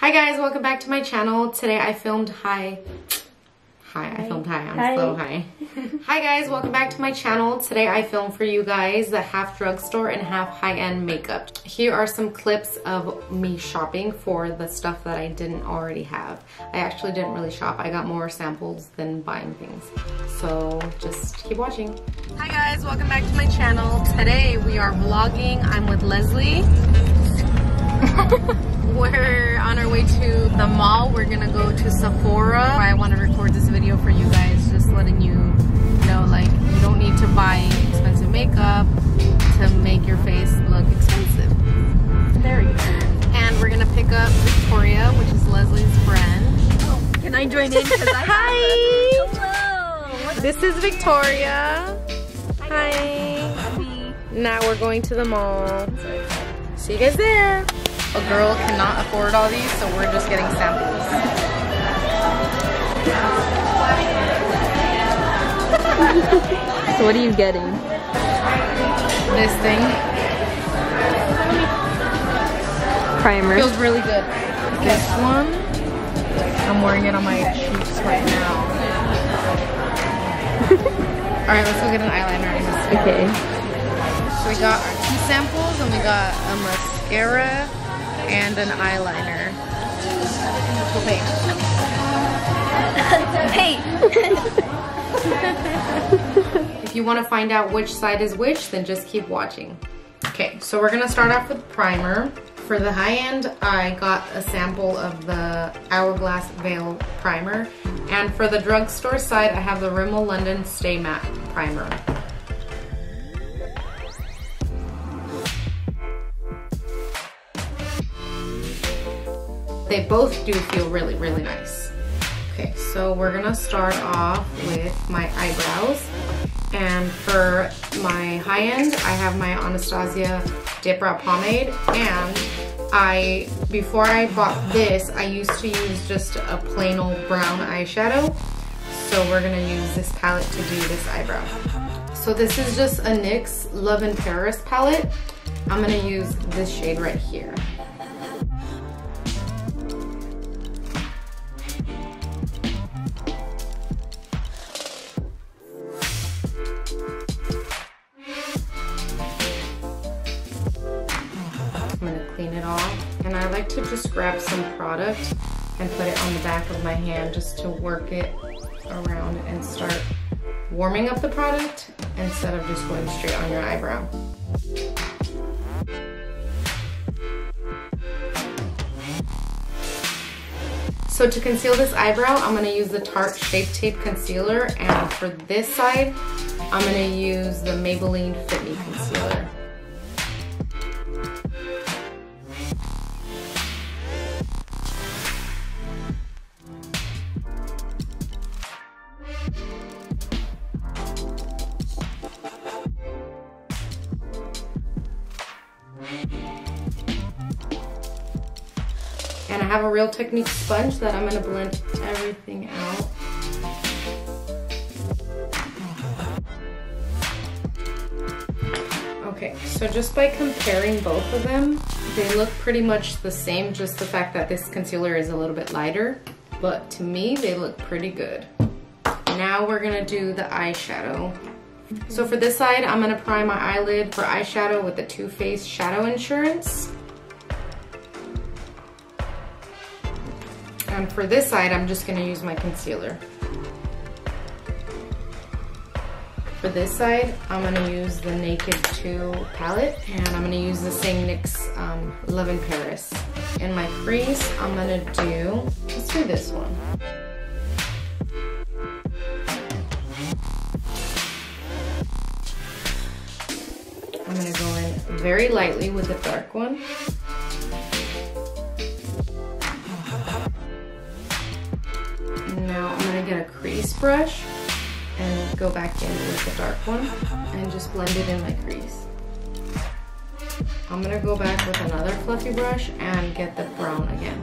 Hi guys, welcome back to my channel. Today I filmed Hi, I'm so high. Hi guys, welcome back to my channel. Today I filmed for you guys the half drugstore and half high-end makeup. Here are some clips of me shopping for the stuff that I didn't already have. I actually didn't really shop. I got more samples than buying things. So just keep watching. Hi guys, welcome back to my channel. Today we are vlogging. I'm with Leslie. We're on our way to the mall. We're gonna go to Sephora. I want to record this video for you guys, just letting you know, like, you don't need to buy expensive makeup to make your face look expensive. There we go. And we're gonna pick up Victoria, which is Leslie's friend. Can I join in? Hi! Hello! This is Victoria. Hi. Now we're going to the mall. See you guys there. A girl cannot afford all these, so we're just getting samples. So what are you getting? This thing. Primer. Feels really good. This one. I'm wearing it on my cheeks right now. Alright, let's go get an eyeliner. Okay. So we got our 2 samples and we got a mascara and an eyeliner. If you want to find out which side is which, then just keep watching. Okay, so we're gonna start off with primer. For the high end, I got a sample of the Hourglass Veil primer. And for the drugstore side, I have the Rimmel London Stay Matte primer. They both do feel really, really nice. Okay, so we're gonna start off with my eyebrows. And for my high end, I have my Anastasia Dip Brow Pomade. And before I bought this, I used to use just a plain old brown eyeshadow. So we're gonna use this palette to do this eyebrow. So this is just a NYX Love in Paris palette. I'm gonna use this shade right here. I'm gonna clean it off, and I like to just grab some product and put it on the back of my hand just to work it around and start warming up the product instead of just going straight on your eyebrow. So to conceal this eyebrow, I'm gonna use the Tarte Shape Tape Concealer, and for this side, I'm gonna use the Maybelline Fit Me Concealer. And I have a Real Technique sponge that I'm gonna blend everything out. Okay, so just by comparing both of them, they look pretty much the same, just the fact that this concealer is a little bit lighter, but to me, they look pretty good. Now we're gonna do the eyeshadow. So for this side, I'm gonna prime my eyelid for eyeshadow with the Too Faced Shadow Insurance. And for this side, I'm just gonna use my concealer. For this side, I'm gonna use the Naked 2 palette, and I'm gonna use the same NYX Love in Paris. In my crease, I'm gonna do, let's do this one. I'm gonna go in very lightly with the dark one. Now I'm gonna get a crease brush and go back in with the dark one and just blend it in my crease. I'm gonna go back with another fluffy brush and get the brown again.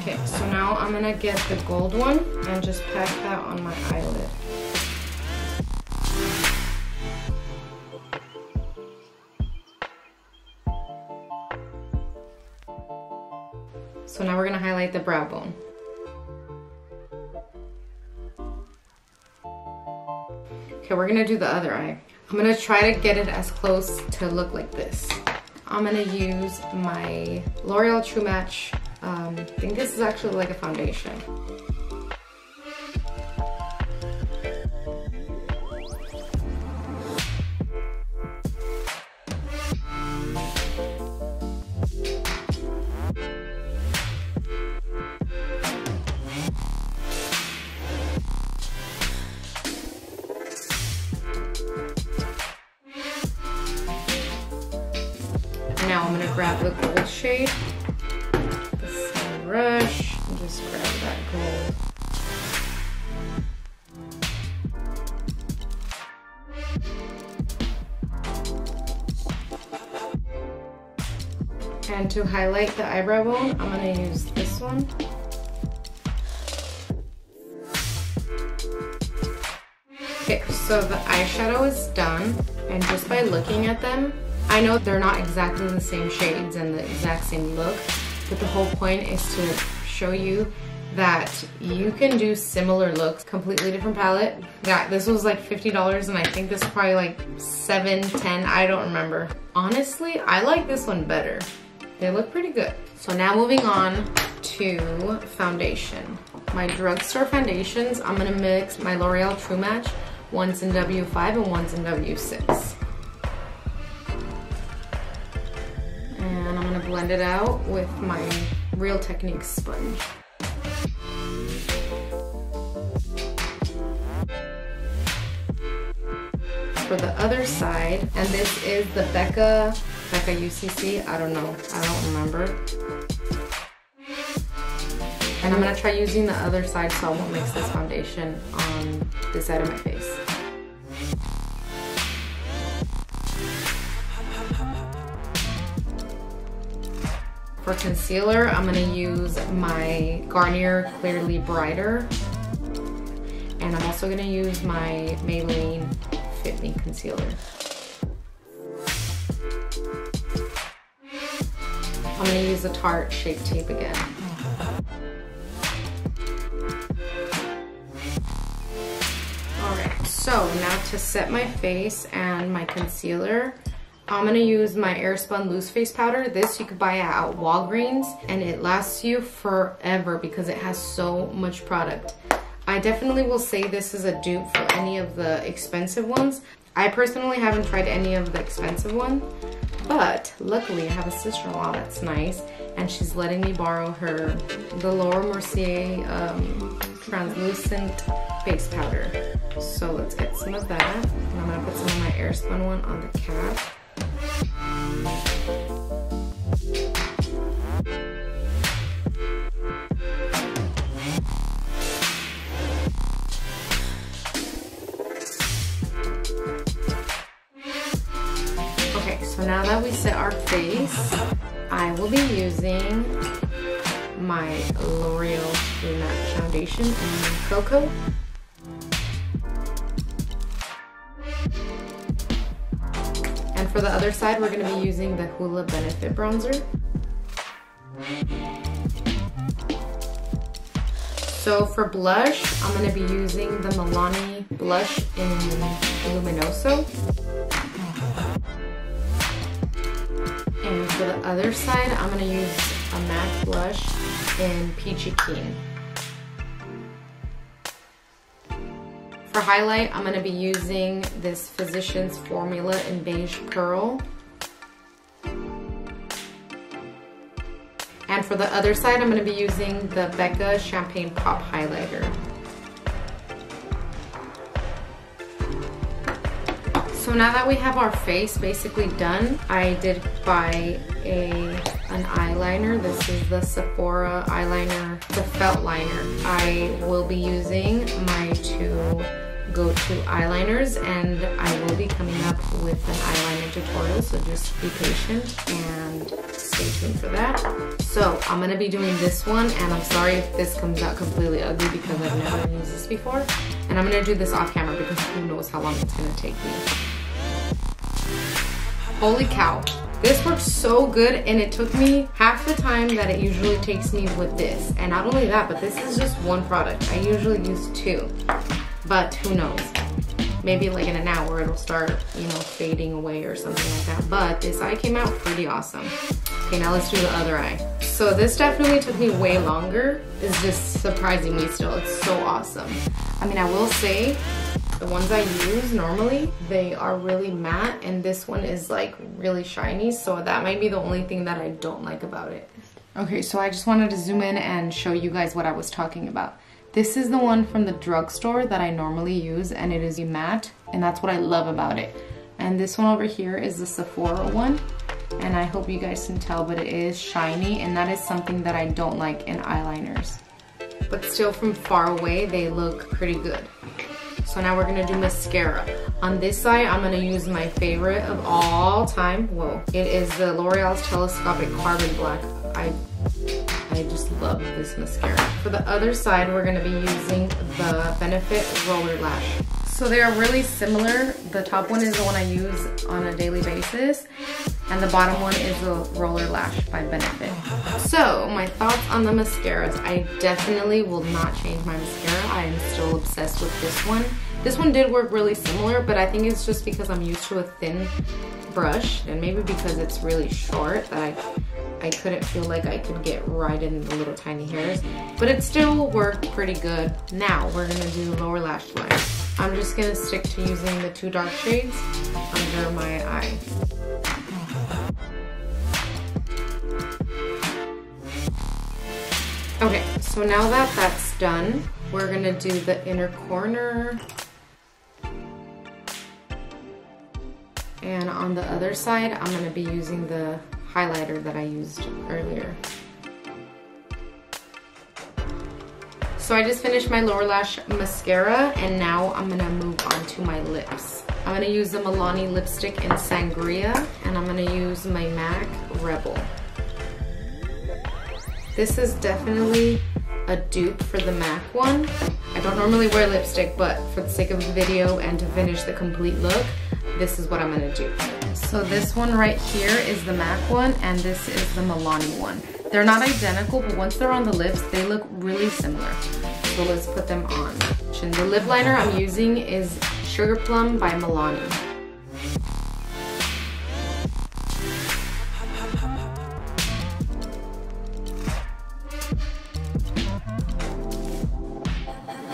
Okay, so now I'm gonna get the gold one and just pack that on my eyelid. So now we're gonna highlight the brow bone. Okay, we're gonna do the other eye. I'm gonna try to get it as close to look like this. I'm gonna use my L'Oreal True Match. I think this is actually like a foundation. Now I'm gonna grab the gold shade, the same brush, and just grab that gold. And to highlight the eyebrow bone, I'm gonna use this one. Okay, so the eyeshadow is done, and just by looking at them, I know they're not exactly the same shades and the exact same look, but the whole point is to show you that you can do similar looks, completely different palette. Yeah, this was like $50 and I think this is probably like $7, $10, I don't remember. Honestly, I like this one better. They look pretty good. So now moving on to foundation. My drugstore foundations, I'm gonna mix my L'Oreal True Match. One's in W5 and one's in W6. And I'm gonna blend it out with my Real Techniques sponge. For the other side, and this is the BECCA UCC, I don't know, I don't remember. And I'm gonna try using the other side so I won't mix this foundation on this side of my face. For concealer, I'm gonna use my Garnier Clearly Brighter. And I'm also gonna use my Maybelline Fit Me Concealer. I'm gonna use the Tarte Shape Tape again. Alright, so now to set my face and my concealer, I'm gonna use my Airspun Loose Face Powder. This you could buy at Walgreens and it lasts you forever because it has so much product. I definitely will say this is a dupe for any of the expensive ones. I personally haven't tried any of the expensive ones, but luckily I have a sister-in-law that's nice and she's letting me borrow the Laura Mercier translucent face powder. So let's get some of that. And I'm gonna put some of my Airspun one on the cap. Okay, so now that we set our face, I will be using my L'Oreal True Match Foundation in Cocoa. And for the other side, we're going to be using the Hoola Benefit Bronzer. So for blush, I'm going to be using the Milani blush in Luminoso. And for the other side, I'm going to use a matte blush in Peachy Keen. For highlight, I'm going to be using this Physicians Formula in Beige Pearl. And for the other side, I'm going to be using the BECCA Champagne Pop Highlighter. So now that we have our face basically done, I did buy an eyeliner. This is the Sephora eyeliner, the felt liner. I will be using my two go-to eyeliners and I will be coming up with an eyeliner tutorial, so just be patient and stay tuned for that. So I'm gonna be doing this one, and I'm sorry if this comes out completely ugly because I've never used this before. And I'm gonna do this off camera because who knows how long it's gonna take me. Holy cow. This works so good, and it took me half the time that it usually takes me with this. And not only that, but this is just one product. I usually use 2, but who knows? Maybe like in an hour it'll start, you know, fading away or something like that. But this eye came out pretty awesome. Okay, now let's do the other eye. So this definitely took me way longer. It's just surprising me still. It's so awesome. I mean, I will say, the ones I use normally, they are really matte, and this one is like really shiny, so that might be the only thing that I don't like about it. Okay, so I just wanted to zoom in and show you guys what I was talking about. This is the one from the drugstore that I normally use, and it is matte, and that's what I love about it. And this one over here is the Sephora one, and I hope you guys can tell, but it is shiny, and that is something that I don't like in eyeliners. But still, from far away, they look pretty good. So now we're gonna do mascara. On this side, I'm gonna use my favorite of all time. Whoa. It is the L'Oreal's Telescopic Carbon Black. I just love this mascara. For the other side, we're gonna be using the Benefit Roller Lash. So they are really similar. The top one is the one I use on a daily basis, and the bottom one is the Roller Lash by Benefit. So my thoughts on the mascaras. I definitely will not change my mascara. I am still obsessed with this one. This one did work really similar, but I think it's just because I'm used to a thin brush, and maybe because it's really short that I couldn't feel like I could get right in the little tiny hairs, but it still worked pretty good. Now we're gonna do lower lash line. I'm just gonna stick to using the 2 dark shades under my eye. Okay, so now that that's done, we're gonna do the inner corner. And on the other side, I'm gonna be using the highlighter that I used earlier. So I just finished my lower lash mascara, and now I'm gonna move on to my lips. I'm gonna use the Milani lipstick in Sangria, and I'm gonna use my MAC Rebel. This is definitely a dupe for the MAC one. I don't normally wear lipstick, but for the sake of the video and to finish the complete look, this is what I'm gonna do. So this one right here is the MAC one, and this is the Milani one. They're not identical, but once they're on the lips, they look really similar. So let's put them on. The lip liner I'm using is Sugar Plum by Milani.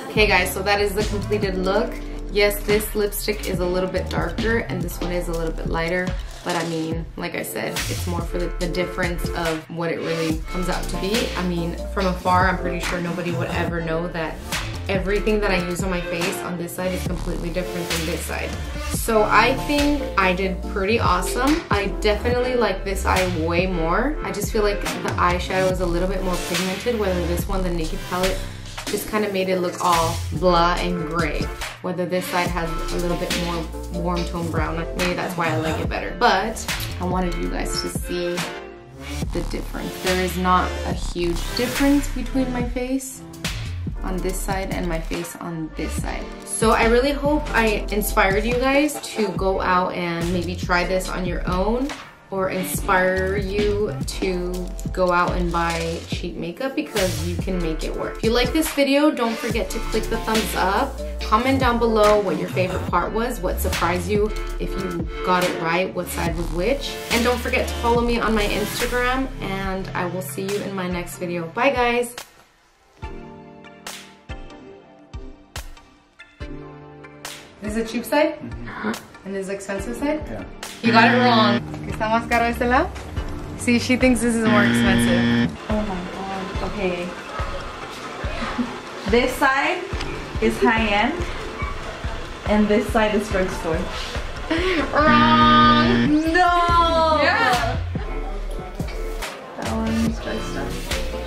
Okay guys, so that is the completed look. Yes, this lipstick is a little bit darker and this one is a little bit lighter, but I mean, like I said, it's more for the difference of what it really comes out to be. I mean, from afar, I'm pretty sure nobody would ever know that everything that I use on my face on this side is completely different than this side. So I think I did pretty awesome. I definitely like this eye way more. I just feel like the eyeshadow is a little bit more pigmented, whether this one, the Naked palette, just kind of made it look all blah and gray. Whether this side has a little bit more warm tone brown, maybe that's why I like it better. But I wanted you guys to see the difference. There is not a huge difference between my face on this side and my face on this side. So I really hope I inspired you guys to go out and maybe try this on your own, or inspire you to go out and buy cheap makeup, because you can make it work. If you like this video, don't forget to click the thumbs up. Comment down below what your favorite part was, what surprised you, if you got it right, what side was which. And don't forget to follow me on my Instagram, and I will see you in my next video. Bye guys. This is a cheap side? And this is expensive side? Yeah. You got it wrong. ¿Está más caro este lado? See, she thinks this is more expensive. Oh my god. Okay. This side is high-end, and this side is drugstore. Wrong! No! Yeah! That one's drugstore.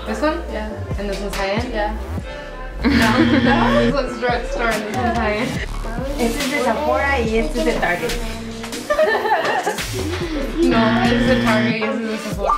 This one? Yeah. And this one's high-end? Yeah. No, this one's drugstore and this one's high-end. Este es de Sephora y este es de Tarte. No, es de Target y es de Sephora.